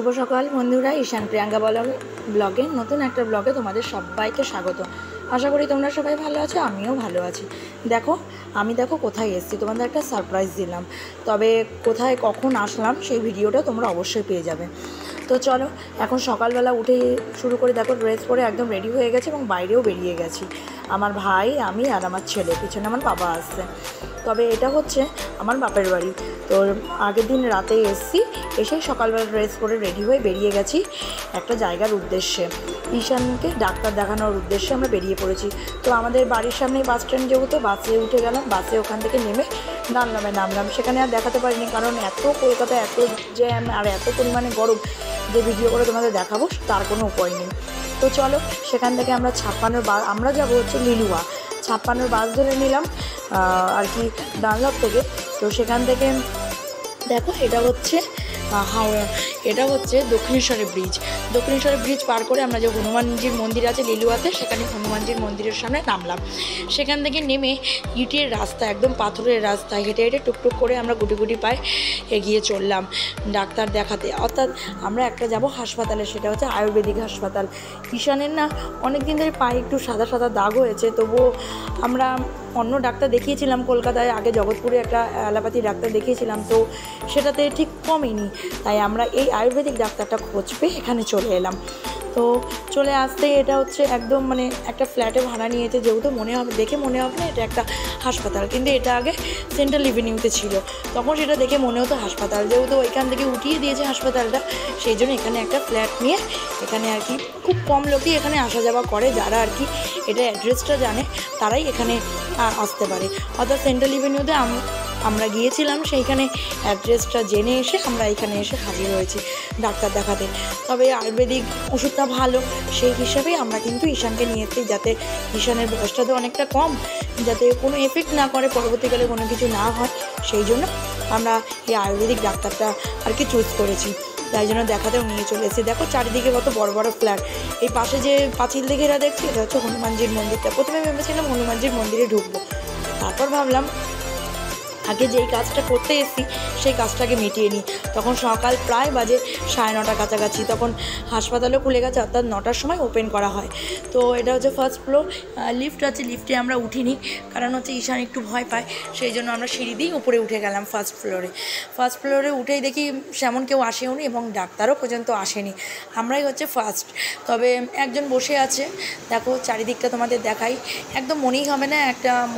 শুভ সকাল বন্ধুরা, ঈশান প্রিয়াঙ্কা ব্লগে নতুন একটা ব্লগে তোমাদের সবাইকে স্বাগত। আশা করি তোমরা সবাই ভালো আছো, আমিও ভালো আছি। আমি কোথায় এসেছি, তোমাদের একটা সারপ্রাইজ দিলাম। তবে কোথায় কখন আসলাম সেই ভিডিওটা তোমরা অবশ্যই পেয়ে যাবে। তো চলো, এখন সকালবেলা উঠে শুরু করে ড্রেস পরে একদম রেডি হয়ে গেছে এবং বাইরেও বেরিয়ে গেছি। আমার ভাই, আমি আর আমার ছেলে, পিছনে আমার বাবা আসছে। তবে এটা হচ্ছে আমার বাপের বাড়ি। তো আগের দিন রাতে এসেছি, এসেই সকালবেলা ড্রেস পরে রেডি হয়ে বেরিয়ে গেছি একটা জায়গার উদ্দেশ্যে। ঈশানকে ডাক্তার দেখানোর উদ্দেশ্যে আমরা বেরিয়ে পড়েছি। তো আমাদের বাড়ির সামনেই বাস স্ট্যান্ড, যেহেতু বাসে উঠে গেলাম। বাসে ওখান থেকে নেমে নামলাম। সেখানে আর দেখাতে পারিনি, কারণ এত কলকাতায় এত জ্যাম আর এত পরিমাণে গরম যে ভিডিও করে তোমাদের দেখাবো তার কোনো উপায় নেই। তো চলো, সেখান থেকে আমরা 56 বাস, আমরা যাবো হচ্ছে লিলুয়া, 56 বাস ধরে নিলাম আর কি ডানলপ থেকে। তো সেখান থেকে দেখো, এটা হচ্ছে দক্ষিণেশ্বরের ব্রিজ পার করে আমরা যে হনুমানজির মন্দির আছে লিলুয়াতে, সেখানে হনুমানজির মন্দিরের সামনে নামলাম। সেখান থেকে নেমে ইটের রাস্তা, একদম পাথরের রাস্তা, হেঁটে হেঁটে টুকটুক করে আমরা গুটি পায়ে এগিয়ে চললাম ডাক্তার দেখাতে। অর্থাৎ আমরা একটা যাব হাসপাতালে, সেটা হচ্ছে আয়ুর্বেদিক হাসপাতাল। ঈশানের না অনেক দিন ধরে পায়ে একটু সাদা সাদা দাগ হয়েছে, তবুও আমরা অন্য ডাক্তার দেখিয়েছিলাম কলকাতায়, আগে জগৎপুরে একটা অ্যালোপ্যাথি ডাক্তার দেখিয়েছিলাম, তো সেটাতে ঠিক কমেনি। তাই আমরা এই আয়ুর্বেদিক ডাক্তারটা খোঁজ পেয়ে এখানে চলে এলাম। তো চলে আসতে এটা হচ্ছে একদম একটা ফ্ল্যাটে ভাড়া নিয়েছে, যেহেতু দেখে মনে হবে না এটা একটা হাসপাতাল, কিন্তু এটা আগে সেন্ট্রাল এভিনিউতে ছিল। তখন সেটা দেখে মনে হতো হাসপাতাল, যেহেতু ওইখান থেকে উঠিয়ে দিয়েছে হাসপাতালটা, সেই জন্য এখানে একটা ফ্ল্যাট নিয়ে এখানে আর কি খুব কম লোকই এখানে আসা যাওয়া করে। যারা আর কি এটা অ্যাড্রেসটা জানে তারাই এখানে আসতে পারে। অর্থাৎ সেন্ট্রাল এভিনিউতে আমরা গিয়েছিলাম, সেইখানে অ্যাড্রেসটা জেনে এসে আমরা এখানে এসে হাজির হয়েছি ডাক্তার দেখাতে। তবে আয়ুর্বেদিক ওষুধটা ভালো, সেই হিসাবেই আমরা কিন্তু ঈশানকে নিয়েছি, যাতে ঈশানের বয়সটা তো অনেকটা কম, যাতে কোনো এফেক্ট না করে, পরবর্তীকালে কোনো কিছু না হয়, সেই জন্য আমরা এই আয়ুর্বেদিক ডাক্তারটা আর কি চুজ করেছি। তাই জন্য দেখাতেও নিয়ে চলে এসেছি। দেখো চারিদিকে কত বড় বড় ফ্ল্যাট। এই পাশে যে পাঁচিল দিকে এরা দেখছি, এটা হচ্ছে হনুমানজির মন্দিরটা। প্রথমে ভেবেছিলাম হনুমানজির মন্দিরে ঢুকবো, তারপর ভাবলাম আগে যেই কাজটা করতে এসেছি সেই কাজটাকে মিটিয়ে নিই। তখন সকাল প্রায় বাজে 9:30 কাছাকাছি, তখন হাসপাতালও খুলে গেছে, অর্থাৎ 9টার সময় ওপেন করা হয়। তো এটা হচ্ছে ফার্স্ট ফ্লোর, লিফট আছে, লিফটে আমরা উঠিনি, কারণ হচ্ছে ঈশান একটু ভয় পায়, সেই জন্য আমরা সিঁড়ি দিয়েই উপরে উঠে গেলাম ফার্স্ট ফ্লোরে উঠেই দেখি সেমন কেউ আসেও নি এবং ডাক্তারও পর্যন্ত আসেনি, আমরাই হচ্ছে ফার্স্ট। তবে একজন বসে আছে, দেখো চারিদিকটা তোমাদের দেখাই, একদম মনেই হবে না,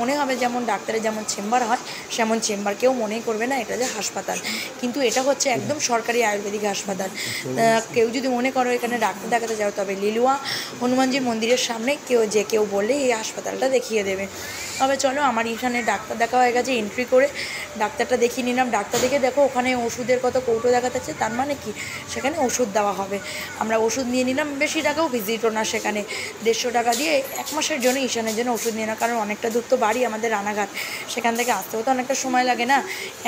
মনে হবে যেমন ডাক্তারের যেমন চেম্বার হয় সেমন চেম্বার, কেউ মনেই করবে না এটা যে হাসপাতাল, কিন্তু এটা হচ্ছে একদম সরকারি আয়ুর্বেদিক হাসপাতাল। কেউ যদি মনে করো এখানে ডাক্তার দেখাতে যাও, তবে লিলুয়া হনুমানজির মন্দিরের সামনে কেউ বললে এই হাসপাতালটা দেখিয়ে দেবে। তবে চলো, আমার এখানে ডাক্তার দেখা হয়ে গেছে, এন্ট্রি করে ডাক্তারটা দেখিয়ে নিলাম। ডাক্তার দেখে দেখো ওখানে ওষুধের কত কৌটো দেখাচ্ছে, তার মানে কি সেখানে ওষুধ দেওয়া হবে। আমরা ওষুধ নিয়ে নিলাম, বেশি টাকাও ভিজিটও না, সেখানে 150 টাকা দিয়ে 1 মাসের জন্য ঈশানের জন্য ওষুধ নিয়ে না, কারণ অনেকটা দূর তো বাড়ি আমাদের রানাঘাট, সেখান থেকে আসতেও তো অনেকটা সময় লাগে না।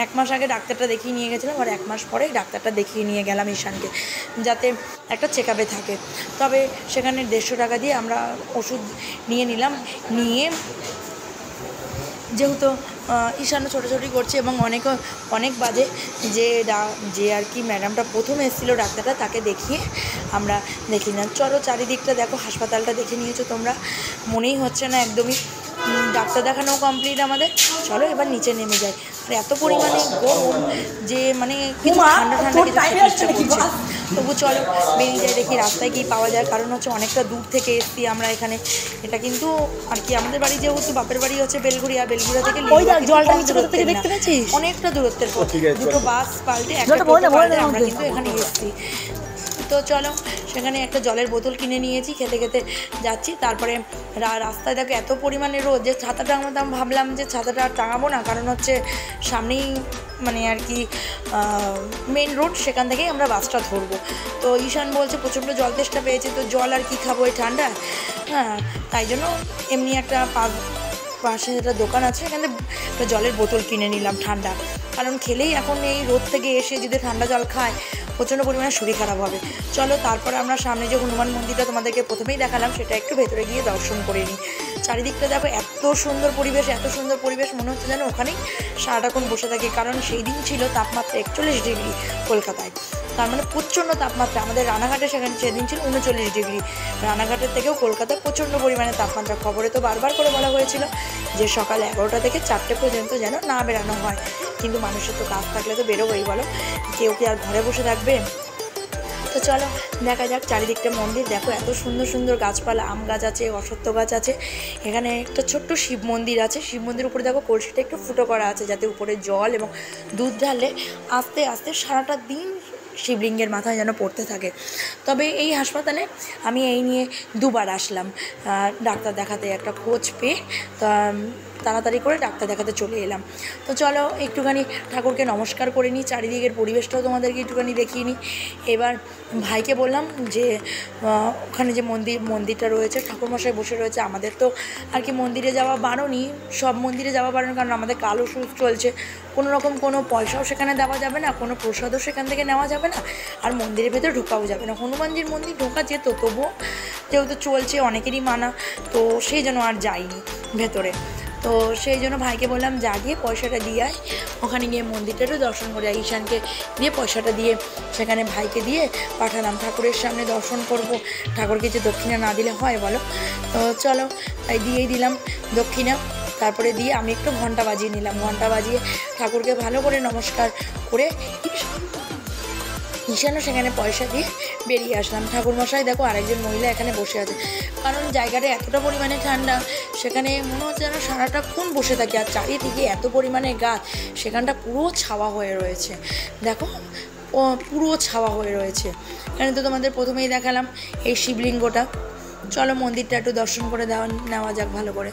1 মাস আগে ডাক্তারটা দেখিয়ে নিয়ে গেছিলাম, আর 1 মাস পরে ডাক্তারটা দেখিয়ে নিয়ে গেলাম ঈশানকে, যাতে একটা চেক আপে থাকে। তবে সেখানে 150 টাকা দিয়ে আমরা ওষুধ নিয়ে নিলাম। নিয়ে যেহেতু ঈশানও ছোটাছুটি করছে এবং অনেক বাজে, যে আর কি ম্যাডামটা প্রথমে এসেছিলো ডাক্তারটা, তাকে দেখিয়ে আমরা দেখি না। চলো চারিদিকটা দেখো, হাসপাতালটা দেখে নিয়েছো তোমরা, মনেই হচ্ছে না একদমই। ডাক্তার দেখানো কমপ্লিট আমাদের। চলো এবার নিচে নেমে যাই। আর এত পরিমাণে গরম যে কিছু ঠান্ডা কিছু ইচ্ছা করছে, তবু চলো বেরিয়ে যাই, দেখি রাস্তায় কী পাওয়া যায়, কারণ হচ্ছে অনেকটা দূর থেকে এসছি আমরা এখানে। এটা কিন্তু আর কি আমাদের বাড়ি, যেহেতু বাপের বাড়ি হচ্ছে বেলঘরিয়া থেকে অনেকটা দূরত্বের পর 2টো বাস পাল্টে আমরা কিন্তু এখানে এসেছি। তো চলো, সেখানে একটা জলের বোতল কিনে নিয়েছি, খেতে খেতে যাচ্ছি। তারপরে রাস্তায় দেখো এত পরিমাণে রোদ যে ছাতাটা আমি ভাবলাম যে ছাতাটা আর টাঙাবো না, কারণ হচ্ছে সামনেই আর কি মেন রোড, সেখান থেকেই আমরা বাসটা ধরবো। তো ঈশান বলছে প্রচণ্ড জল তেষ্টা পেয়েছে, তো জল আর কি খাবো এই ঠান্ডা, তাই জন্য এমনি একটা পাশে একটা দোকান আছে, এখানে একটা জলের বোতল কিনে নিলাম ঠান্ডা, কারণ খেলেই এখন এই রোদ থেকে এসে যদি ঠান্ডা জল খায় প্রচণ্ড পরিমাণে শরীর খারাপ হবে। চলো তারপর আমরা সামনে যে হনুমান মন্দিরটা তোমাদেরকে প্রথমেই দেখালাম, সেটা একটু ভেতরে গিয়ে দর্শন করে নিই। চারিদিকটা দেখো এত সুন্দর পরিবেশ, মনে হচ্ছে যেন ওখানেই সারাটাক্ষণ বসে থাকি। কারণ সেই দিন ছিল তাপমাত্রা 41 ডিগ্রি কলকাতায়, তার মানে প্রচণ্ড তাপমাত্রা। আমাদের রানাঘাটে সেদিন ছিল 39 ডিগ্রি। রানাঘাটের থেকেও কলকাতায় প্রচণ্ড পরিমাণে তাপমাত্রা। খবরে তো বারবার করে বলা হয়েছিল যে সকাল 11টা থেকে 4টে পর্যন্ত যেন না বেরানো হয়, কিন্তু মানুষের তো কাজ থাকলে তো বেরোবেই, বলো, কেউ কি আর ঘরে বসে থাকবে? তো চলো দেখা যাক চারিদিকটা মন্দির। দেখো এত সুন্দর সুন্দর গাছপালা, আম গাছ আছে, অশ্বত্থ গাছ আছে। এখানে একটা ছোট্ট শিব মন্দির আছে। শিব মন্দিরের উপরে দেখো কলসিটা একটু ফুটো করা আছে, যাতে উপরে জল এবং দুধ ঢাললে আস্তে আস্তে সারাটা দিন শিবলিঙ্গের মাথায় যেন পড়তে থাকে। তবে এই হাসপাতালে আমি এই নিয়ে দুবার আসলাম ডাক্তার দেখাতে, একটা খোঁজ পেয়ে তাড়াতাড়ি করে ডাক্তার দেখাতে চলে এলাম। তো চলো একটুখানি ঠাকুরকে নমস্কার করে নিই, চারিদিকের পরিবেশটাও তোমাদেরকে একটুখানি দেখিয়ে নিই। এবার ভাইকে বললাম যে ওখানে যে মন্দিরটা রয়েছে, ঠাকুরমশাই বসে রয়েছে। আমাদের তো আর কি মন্দিরে যাওয়া বারণই, সব মন্দিরে যাওয়া বারণ, কারণ আমাদের কালো সুদ চলছে। কোনো রকম কোনো পয়সাও সেখানে দেওয়া যাবে না, কোনো প্রসাদও সেখান থেকে নেওয়া যাবে না, আর মন্দিরের ভেতরে ঢোকাও যাবে না। হনুমানজির মন্দির ঢোকা যেত, তবুও যেহেতু চলছে অনেকেরই মানা, তো সেই জন্য আর যাইনি ভেতরে। তো সেই জন্য ভাইকে বললাম যা গিয়ে পয়সাটা দিয়ে আয়, ওখানে গিয়ে মন্দিরটারও দর্শন করে আয়। ঈশানকে দিয়ে পয়সাটা দিয়ে সেখানে ভাইকে দিয়ে পাঠালাম। ঠাকুরের সামনে দর্শন করব, ঠাকুরকে যে দক্ষিণা না দিলে হয় বলো? তো চলো তাই দিয়েই দিলাম দক্ষিণা। তারপরে দিয়ে আমি একটু ঘন্টা বাজিয়ে নিলাম। ঘন্টা বাজিয়ে ঠাকুরকে ভালো করে নমস্কার করে ঈশানও সেখানে পয়সা দিয়ে বেরিয়ে আসলাম। ঠাকুরমশাই দেখো আরেকজন মহিলা এখানে বসে আছে, কারণ জায়গাটা এতটা পরিমাণে ঠান্ডা, সেখানে মনে হচ্ছে যেন সারাটাক্ষণ বসে থাকি। আর চারিদিকে এত পরিমাণে গাছ, সেখানটা পুরো ছাওয়া হয়ে রয়েছে। দেখো পুরো ছাওয়া হয়ে রয়েছে। এখানে তো তোমাদের প্রথমেই দেখালাম এই শিবলিঙ্গটা। চলো মন্দিরটা একটু দর্শন করে নেওয়া যাক ভালো করে।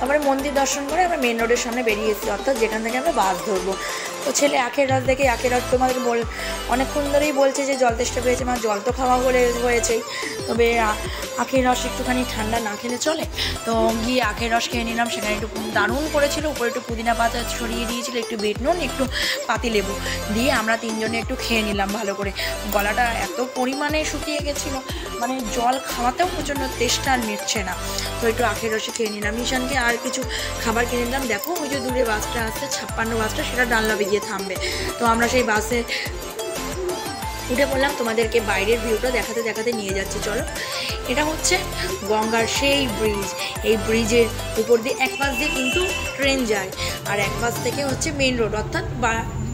তারপরে মন্দির দর্শন করে আমরা মেন রোডের সামনে বেরিয়ে এসেছি, অর্থাৎ যেখান থেকে আমরা বাস ধরবো। তো ছেলে আখের রস দেখে, আখের রস তোমাদের অনেকক্ষণ ধরেই বলছে যে জল তেষ্টা পেয়েছে, মা জল তো খাওয়া হয়েছেই, তবে আখের রস একটুখানি ঠান্ডা না খেলে চলে। তো গিয়ে আখের রস খেয়ে নিলাম। সেখানে একটু দারুণ করেছিল, উপরে একটু পুদিনা পাতা ছড়িয়ে দিয়েছিল, একটু বিট নুন, একটু পাতিলেবু দিয়ে আমরা তিনজনে একটু খেয়ে নিলাম ভালো করে। গলাটা এত পরিমাণে শুকিয়ে গেছিলো, মানে জল খাওয়াতেও প্রচণ্ড তেষ্টা আর মিটছে না। তো একটু আখের রসে খেয়ে নিলাম। ঈশানকে আর কিছু খাবার কিনে নিলাম। দেখো ওই যে দূরে বাসটা আসছে, 56 বাসটা, সেটা ডানলপে গিয়ে থামবে। তো আমরা সেই বাসে উঠে পড়লাম। তোমাদেরকে বাইরের ভিউটা দেখাতে দেখাতে নিয়ে যাচ্ছি। চলো, এটা হচ্ছে গঙ্গার সেই ব্রিজ। এই ব্রিজের উপর দিয়ে এক পাশ দিয়ে কিন্তু ট্রেন যায়, আর এক পাশ থেকে হচ্ছে মেন রোড, অর্থাৎ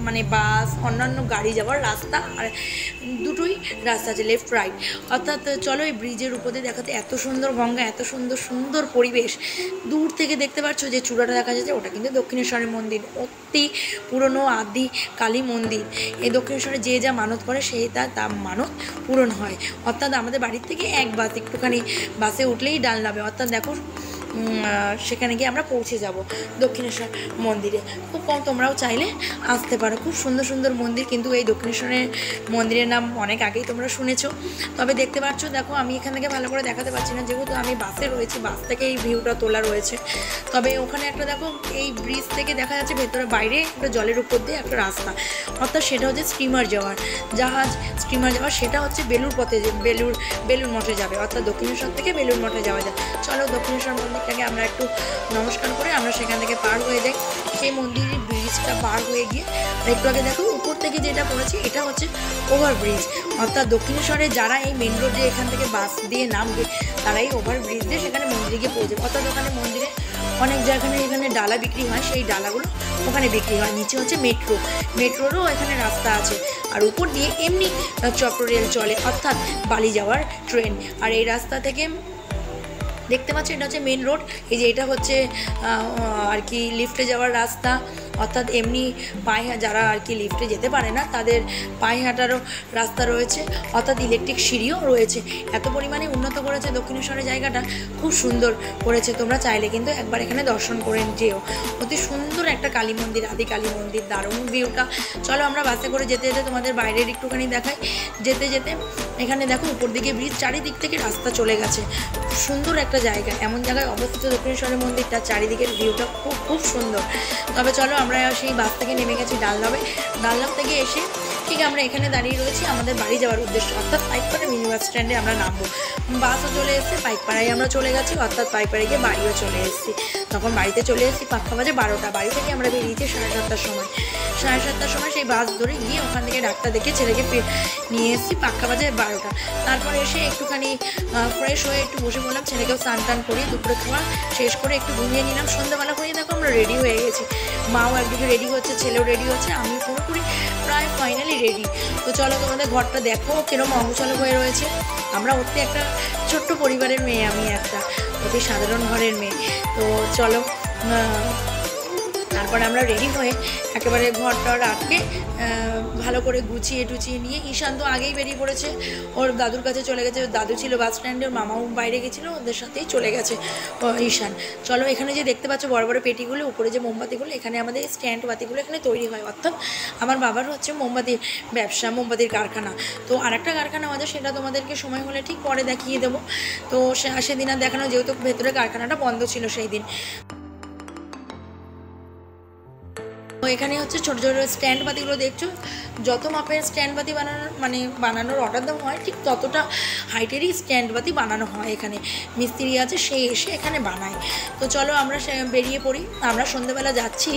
মানে বাস অন্যান্য গাড়ি যাওয়ার রাস্তা, আর দুটোই রাস্তা আছে, লেফট রাইট। অর্থাৎ চলো এই ব্রিজের উপর দিয়ে দেখাতে, এত সুন্দর গঙ্গা, এত সুন্দর সুন্দর পরিবেশ। দূর থেকে দেখতে পাচ্ছ যে চূড়াটা দেখা যাচ্ছে, ওটা কিন্তু দক্ষিণেশ্বরের মন্দির, অতি পুরনো আদি কালী মন্দির। এই দক্ষিণেশ্বরে যে যা মানত করে সেই তার মানত পূরণ হয়। অর্থাৎ আমাদের বাড়ির থেকে এক বাস, একটুখানি বাসে উঠলেই ডানলপে, অর্থাৎ দেখো সেখানে গিয়ে আমরা পৌঁছে যাব দক্ষিণেশ্বর মন্দিরে। খুব কম, তোমরাও চাইলে আসতে পারো। খুব সুন্দর সুন্দর মন্দির, কিন্তু এই দক্ষিণেশ্বরের মন্দিরের নাম অনেক আগেই তোমরা শুনেছো। তবে দেখতে পাচ্ছ, দেখো আমি এখান থেকে ভালো করে দেখাতে পারছি না, যেহেতু আমি বাসে রয়েছি, বাস থেকে এই ভিউটা তোলা রয়েছে। তবে ওখানে একটা দেখো, এই ব্রিজ থেকে দেখা যাচ্ছে ভেতরে বাইরে একটা জলের উপর দিয়ে একটা রাস্তা, অর্থাৎ সেটা হচ্ছে স্টিমার যাওয়ার, স্টিমার যাওয়ার। সেটা হচ্ছে বেলুর পথে, বেলুর মঠে যাবে, অর্থাৎ দক্ষিণেশ্বর থেকে বেলুর মঠে যাওয়া যায়। চলো দক্ষিণেশ্বর মন্দিরটাকে আমরা একটু নমস্কার করে আমরা সেখান থেকে পার হয়ে যাই। সেই মন্দিরের ব্রিজটা পার হয়ে গিয়ে একটু আগে দেখো উপর থেকে যেটা পড়েছে, এটা হচ্ছে ওভারব্রিজ। অর্থাৎ দক্ষিণেশ্বরে যারা এই মেন রোডে এখান থেকে বাস দিয়ে নামবে, তারা এই ওভারব্রিজ দিয়ে সেখানে মন্দিরে গিয়ে পৌঁছবে। অর্থাৎ ওখানে মন্দিরে অনেক জায়গায় এখানে ডালা বিক্রি হয়, সেই ডালাগুলো ওখানে বিক্রি হয়। নিচে হচ্ছে মেট্রোরও এখানে রাস্তা আছে, আর উপর দিয়ে এমনি চক্র রেল চলে, অর্থাৎ বালি যাওয়ার ট্রেন। আর এই রাস্তা থেকে দেখতে পাচ্ছি এটা হচ্ছে মেন রোড। এই যে এটা হচ্ছে আর কি লিফটে যাওয়ার রাস্তা, অর্থাৎ এমনি পায়ে যারা আর কি লিফটে যেতে পারে না তাদের পায়ে হাঁটারও রাস্তা রয়েছে, অর্থাৎ ইলেকট্রিক সিঁড়িও রয়েছে। এত পরিমাণে উন্নত করেছে দক্ষিণেশ্বরের জায়গাটা, খুব সুন্দর করেছে। তোমরা চাইলে কিন্তু একবার এখানে দর্শন করে যেও। অতি সুন্দর একটা কালী মন্দির, আদি কালী মন্দির, দারুণ ভিউটা। চলো আমরা বাসে করে যেতে যেতে তোমাদের বাইরের একটুখানি দেখাই। যেতে যেতে এখানে দেখো উপর দিকে ব্রিজ, চারিদিক থেকে রাস্তা চলে গেছে। সুন্দর একটা জায়গা, এমন জায়গায় অবস্থিত দক্ষিণেশ্বরের মন্দিরটা, চারিদিকের ভিউটা খুব খুব সুন্দর। তবে চলো আমরা সেই বাস থেকে নেমে গেছি ডালনাবে। ডালনাব থেকে এসে ঠিক আমরা এখানে দাঁড়িয়ে রয়েছি আমাদের বাড়ি যাওয়ার উদ্দেশ্য, অর্থাৎ পাইকপাড়া মিনি বাস স্ট্যান্ডে আমরা নামবো। বাসও চলে এসেছে, পাইকপাড়ায় আমরা চলে গেছি, অর্থাৎ পাইকপাড়ায় গিয়ে বাড়িও চলে এসেছি। তখন বাড়িতে চলে এসেছি পাক্কা বাজে 12টা। বাড়ি থেকে আমরা বেরিয়েছি 7:30টার সময়। 7:30টার সময় সেই বাস ধরে গিয়ে ওখান থেকে ডাক্তার দেখে ছেলেকে নিয়ে এসেছি পাক্কা বাজে 12টা। তারপরে এসে একটুখানি ফ্রেশ হয়ে একটু বসে পড়লাম, ছেলেকেও স্নান টান করি, দুপুরে খাওয়া শেষ করে একটু ঘুমিয়ে নিলাম। সন্ধ্যাবেলা করে দেখো আমরা রেডি হয়ে গেছি, মাও একদিকে রেডি হচ্ছে, ছেলেও রেডি হচ্ছে, আমি পুরোপুরি প্রায় ফাইনালি রেডি। তো চলো তোমাদের ঘরটা দেখো কিরকম অগোছালো হয়ে রয়েছে। আমরা অতি একটা ছোট্ট পরিবারের মেয়ে, আমি একটা অতি সাধারণ ঘরের মেয়ে। তো চলো তারপরে আমরা রেডি হয়ে একেবারে ঘরটা আটকে ভালো করে গুছিয়ে টুচিয়ে নিয়ে ঈশান তো আগেই বেরিয়ে পড়েছে, ওর দাদুর কাছে চলে গেছে। দাদু ছিল বাস স্ট্যান্ডে, ওর মামাও বাইরে গেছিলো, ওদের সাথেই চলে গেছে ঈশান। চলো এখানে যে দেখতে পাচ্ছ বড় বড় পেটিগুলো, উপরে যে মোমবাতিগুলো, এখানে আমাদের স্ট্যান্ড বাতিগুলো এখানে তৈরি হয়। অর্থাৎ আমার বাবার হচ্ছে মোমবাতির ব্যবসা, মোমবাতির কারখানা। তো আরেকটা কারখানা আমাদের, সেটা তোমাদেরকে সময় হলে ঠিক পরে দেখিয়ে দেবো। তো সেদিন আর দেখানো, যেহেতু ভেতরে কারখানাটা বন্ধ ছিল সেই দিন। এখানে হচ্ছে ছোটো ছোটো স্ট্যান্ড বাতিগুলো দেখছো, যত মাপের স্ট্যান্ড বাতি বানানোর অর্ডার দেওয়া হয় ঠিক ততটা হাইটেরই স্ট্যান্ড বাতি বানানো হয়। এখানে মিস্ত্রি আছে, সে এসে এখানে বানায়। তো চলো আমরা বেরিয়ে পড়ি। আমরা সন্ধ্যেবেলা যাচ্ছি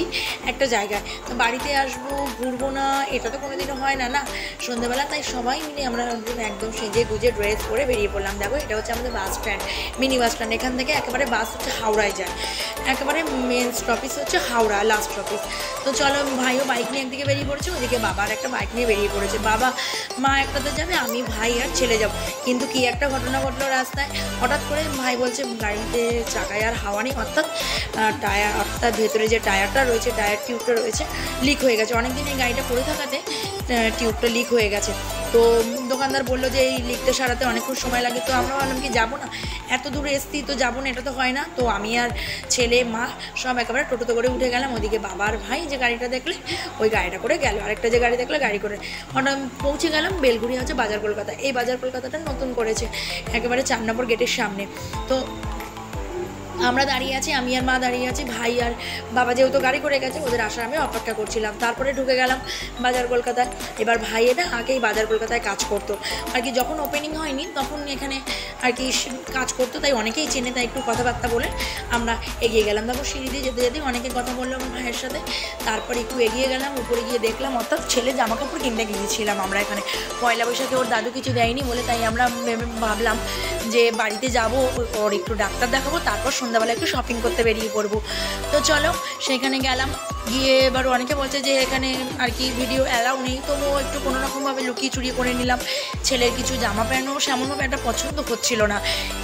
একটা জায়গায়, তো বাড়িতে আসবো ঘুরবো না এটা তো কোনোদিনও হয় না না সন্ধ্যেবেলা, তাই সবাই মিলে আমরা একদম সেজে গুজে ড্রেস পরে বেরিয়ে পড়লাম। দেখো এটা হচ্ছে আমাদের bus stand, mini bus stand. এখান থেকে একেবারে বাস হচ্ছে হাওড়ায় যায়, একেবারে মেন স্টপেজ হচ্ছে হাওড়া লাস্ট স্টপেজ। তো চলো ভাইও বাইক নিয়ে একদিকে বেরিয়ে পড়েছে, ওদিকে বাবার একটা বাইক নিয়ে বেরিয়ে পড়েছে। বাবা মা একটাতে যাবে, আমি ভাই আর ছেলে যাব। কিন্তু কি একটা ঘটনা ঘটলো রাস্তায়, হঠাৎ করে ভাই বলছে গাড়িতে চাকায় আর হাওয়া নেই, অর্থাৎ টায়ার, অর্থাৎ ভেতরে যে টায়ারটা রয়েছে, টায়ার টিউবটা রয়েছে লিক হয়ে গেছে। অনেকদিন এই গাড়িটা পড়ে থাকাতে টিউবটা লিক হয়ে গেছে। তো দোকানদার বললো যে এই লিকটা সারাতে অনেকক্ষণ সময় লাগে। তো আমরা ভাবলাম কি যাবো না, এত দূরে এসছি তো যাবো না, এটা তো হয় না। তো আমি আর ছেলে মা সব একেবারে টোটোতে করে উঠে গেলাম। ওদিকে বাবার ভাই যে গাড়িটা দেখলে ওই গাড়িটা করে গেল, আরেকটা যে গাড়ি দেখলে গাড়ি করে। হঠাৎ পৌঁছে গেলাম বেলঘুরি, হচ্ছে বাজার কলকাতা। এই বাজার কলকাতাটা নতুন করেছে একেবারে 4 নম্বর গেটের সামনে। তো আমরা দাঁড়িয়ে আছি, আমি আর মা দাঁড়িয়ে আছি, ভাই আর বাবা যেহেতু গাড়ি করে গেছে ওদের আসার আমি অপেক্ষা করছিলাম। তারপরে ঢুকে গেলাম বাজার কলকাতায়। এবার ভাই এটা আগেই বাজার কলকাতায় কাজ করতো আর কি, যখন ওপেনিং হয়নি তখন এখানে আর কি কাজ করতো, তাই অনেকেই চেনে, তাই একটু কথাবার্তা বলে আমরা এগিয়ে গেলাম। তারপর সিঁড়ি দিয়ে যেতে যেতে অনেকে কথা বললো আমার ভাইয়ের সাথে। তারপরে একটু এগিয়ে গেলাম, উপরে গিয়ে দেখলাম, অর্থাৎ ছেলে জামা কাপড় কিনতে গিয়েছিলাম আমরা এখানে। পয়লা বৈশাখে ওর দাদু কিছু দেয়নি বলে তাই আমরা ভাবলাম যে বাড়িতে যাব, ওর একটু ডাক্তার দেখাবো, তারপর সন্ধ্যাবেলা একটু শপিং করতে বেরিয়ে পড়বো। তো চলো সেখানে গেলাম, গিয়ে এবার অনেকে বলছে যে এখানে আর কি ভিডিও অ্যালাউ নেই, তবুও একটু কোনোরকমভাবে লুকিয়ে চুরিয়ে করে নিলাম। ছেলের কিছু জামা প্যান্টও সেমনভাবে একটা পছন্দ হচ্ছিল না,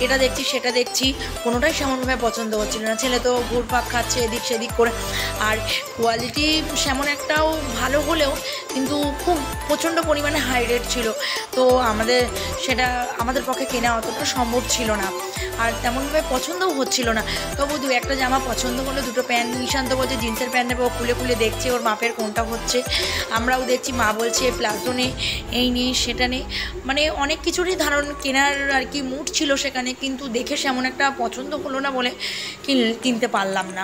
এটা দেখছি সেটা দেখছি, কোনোটাই সেমনভাবে পছন্দ হচ্ছিল না। ছেলে তো ঘুরপাক খাচ্ছে এদিক সেদিক করে, আর কোয়ালিটি সেমন একটাও ভালো হলেও কিন্তু খুব প্রচণ্ড পরিমাণে হাই রেট ছিল। তো আমাদের পক্ষে কেনা অতটা সম্ভব ছিল না, আর তেমনভাবে পছন্দও হচ্ছিল না। তবু 2-1টা জামা পছন্দ হলো, 2টো প্যান্ট। নিশান্ত বলছে জিন্সের প্যান্ট নেবে, ও খুলে খুলে দেখছে ওর মাপের কোনটা হচ্ছে, আমরাও দেখছি। মা বলছে প্লাজো নেই, এই নেই সেটা নেই, মানে অনেক কিছুরই কেনার আর কি মুড ছিল সেখানে, কিন্তু দেখে সেমন একটা পছন্দ হলো না বলে কিনতে পারলাম না।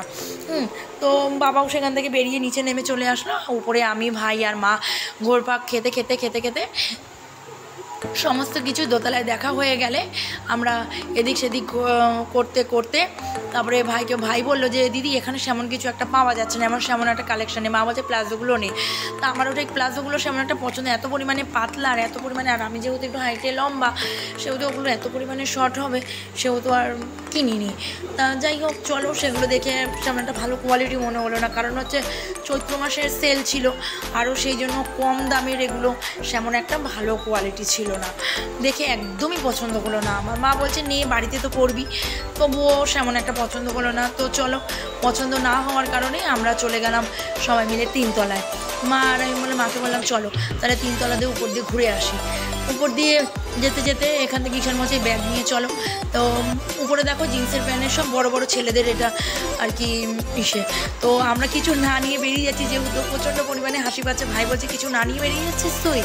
তো বাবাও সেখান থেকে বেরিয়ে নিচে নেমে চলে আসলো। উপরে আমি ভাই আর মা ঘোরপাক খেতে খেতে খেতে খেতে সমস্ত কিছু দোতলায় দেখা হয়ে গেলে আমরা এদিক সেদিক করতে করতে তারপরে ভাই বললো যে দিদি এখানে সেমন কিছু একটা পাওয়া যাচ্ছে না, এমন সেমন একটা কালেকশানে। মা বলছে প্লাজোগুলো নেই। তা আমার ওটা প্লাজোগুলো সেমন একটা পছন্দ, এত পরিমাণে পাতলা আর এত পরিমাণে, আর আমি যেহেতু একটু হাইটে লম্বা, সেহেতু ওগুলো এত পরিমাণে শর্ট হবে সেহেতু আর কিনিনি। তা যাই হোক চলো, সেগুলো দেখে সেমন একটা ভালো কোয়ালিটি মনে হলো না, কারণ হচ্ছে চৈত্র মাসের সেল ছিল আরও, সেই জন্য কম দামের এগুলো সেমন একটা ভালো কোয়ালিটি ছিল না, দেখে একদমই পছন্দ হলো না। আমার মা বলছে নে বাড়িতে তো করবি, তবুও সেমন একটা পছন্দ হলো না। তো চলো, পছন্দ না হওয়ার কারণে আমরা চলে গেলাম সবাই মিলে 3 তলায়। মা আর আমি বলে মাকে বললাম চলো তাহলে 3 তলা দিয়ে উপর দিয়ে ঘুরে আসি। উপর দিয়ে যেতে যেতে এখান থেকে ঈশান মশাই ব্যাগ নিয়ে চলো, তো উপরে দেখো জিন্সের প্যান্টের সব বড় বড় ছেলেদের এটা আর কি ইসে। তো আমরা কিছু না নিয়ে বেরিয়ে যাচ্ছি, যেহেতু প্রচণ্ড পরিমাণে হাসি পাচ্ছে। ভাই বলছে কিছু না নিয়ে বেরিয়ে যাচ্ছিস তুই?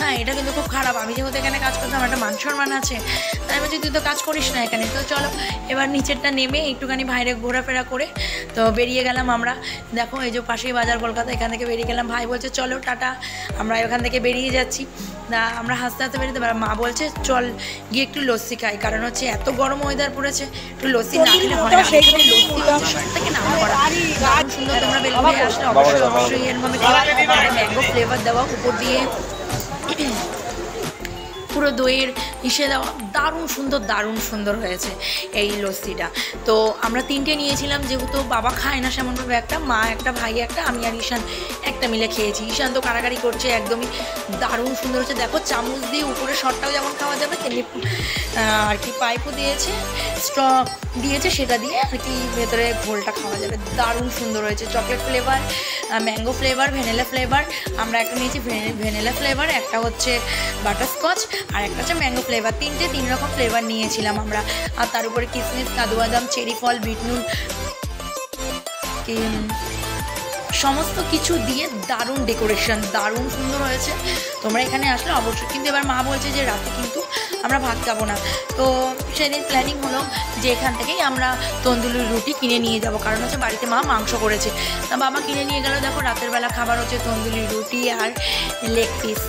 হ্যাঁ, এটা কিন্তু খুব খারাপ, আমি যেহেতু এখানে কাজ করতাম একটা মান সম্মান আছে, তাই বলছি তুই তো কাজ করিস না এখানে। তো চলো এবার নিচেরটা নেমে একটুখানি বাইরে ঘোরাফেরা করে তো বেরিয়ে গেলাম আমরা। দেখো এই যে পাশেই বাজার কলকাতা, এখান থেকে বেরিয়ে গেলাম। ভাই বলছে চলো টাটা, আমরা এখান থেকে বেরিয়ে যাচ্ছি। না আমরা হাসতে হাসতে বেরিয়ে, মা বলছে চল গিয়ে একটু লস্যি খাই, কারণ হচ্ছে এত গরম ওয়েদার পড়েছে, একটু লস্যি না খেলে হয় না। সেখানে লস্যি হচ্ছে সব থেকে নাম করা, দারুণ সুন্দর। তোমরা বেলঘড়িয়ে আসলে অবশ্যই অবশ্যই এরভাবে ম্যাঙ্গো ফ্লেভার দেওয়া, উপর দিয়ে পুরো দইয়ের ইসে দেওয়া, দারুণ সুন্দর হয়েছে এই লস্যিটা। তো আমরা 3টে নিয়েছিলাম, যেহেতু বাবা খায় না সেমনভাবে, একটা মা একটা ভাই একটা, আমি আর ঈশান একটা মিলে খেয়েছি। ঈশান তো কাড়াকাড়ি করছে, একদমই দারুণ সুন্দর হচ্ছে। দেখো চামচ দিয়ে উপরে শটটাও যেমন খাওয়া যাবে তেমনি আর কি পাইপও দিয়েছে, স্ট্র দিয়েছে, সেটা দিয়ে আর কি ভেতরে ঘোলটা খাওয়া যাবে। দারুণ সুন্দর হয়েছে, chocolate flavour, mango flavour, vanilla flavour. আমরা একটা নিয়েছি ভ্যানিলা ফ্লেভার, একটা হচ্ছে বাটারস্কচ, আর একটা হচ্ছে ম্যাঙ্গো ফ্লেভার। 3 রকম ফ্লেভার নিয়েছিলাম আমরা। আর তার উপরে কিশমিশ, কাজু বাদাম, চেরি ফল, বিট নুন, সমস্ত কিছু দিয়ে দারুণ ডেকোরেশন, দারুণ সুন্দর হয়েছে। তোমরা এখানে আসলে অবশ্যই। কিন্তু এবার মা বলছে যে রাতে কিন্তু আমরা ভাত খাবো না, তো সেদিন প্ল্যানিং হলো যে এখান থেকেই আমরা তন্দুরি রুটি কিনে নিয়ে যাব, কারণ হচ্ছে বাড়িতে মা মাংস করেছে। তা বাবা কিনে নিয়ে গেল। দেখো রাতের বেলা খাবার হচ্ছে তন্দুরি রুটি আর লেগ পিস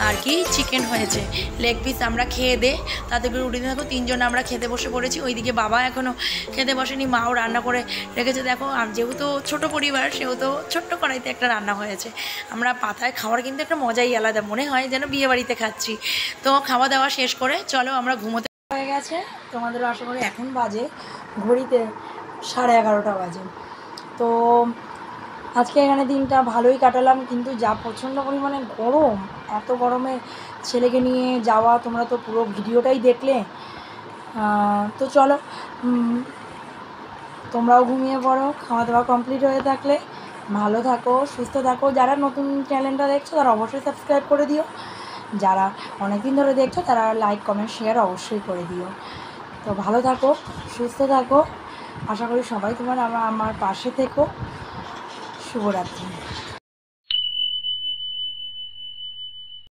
আর কি চিকেন হয়েছে। লেগ পিস আমরা খেয়ে দে, তাতে রুটি দেখো 3জন আমরা খেতে বসে পড়েছি। ওইদিকে বাবা এখনও খেতে বসেনি, মাও রান্না করে রেখেছে। দেখো যেহেতু ছোট পরিবার, সেহেতু ছোট্ট কড়াইতে একটা রান্না হয়েছে। আমরা পাতায় খাওয়ার কিন্তু একটা মজাই আলাদা, মনে হয় যেন বিয়ে বাড়িতে খাচ্ছি। তো খাওয়া দাওয়া শেষ করে চলো আমরা ঘুমোতে হয়ে গেছে। তোমাদেরও আশা করি এখন বাজে ঘড়িতে 11:30 বাজে। তো আজকে এখানে দিনটা ভালোই কাটালাম, কিন্তু যা প্রচণ্ড পরিমাণে গরম, এত গরমে ছেলেকে নিয়ে যাওয়া, তোমরা তো পুরো ভিডিওটাই দেখলে। তো চলো তোমরাও ঘুমিয়ে পড়ো, খাওয়া দাওয়া কমপ্লিট হয়ে থাকলে। ভালো থাকো, সুস্থ থাকো। যারা নতুন চ্যানেলটা দেখছো তারা অবশ্যই সাবস্ক্রাইব করে দিও, যারা অনেক দিন ধরে দেখছো তারা লাইক কমেন্ট শেয়ার অবশ্যই করে দিও। তো ভালো থাকো, সুস্থ থাকো, আশা করি সবাই তোমার আমার পাশে থেকো। শুভরাত্রি।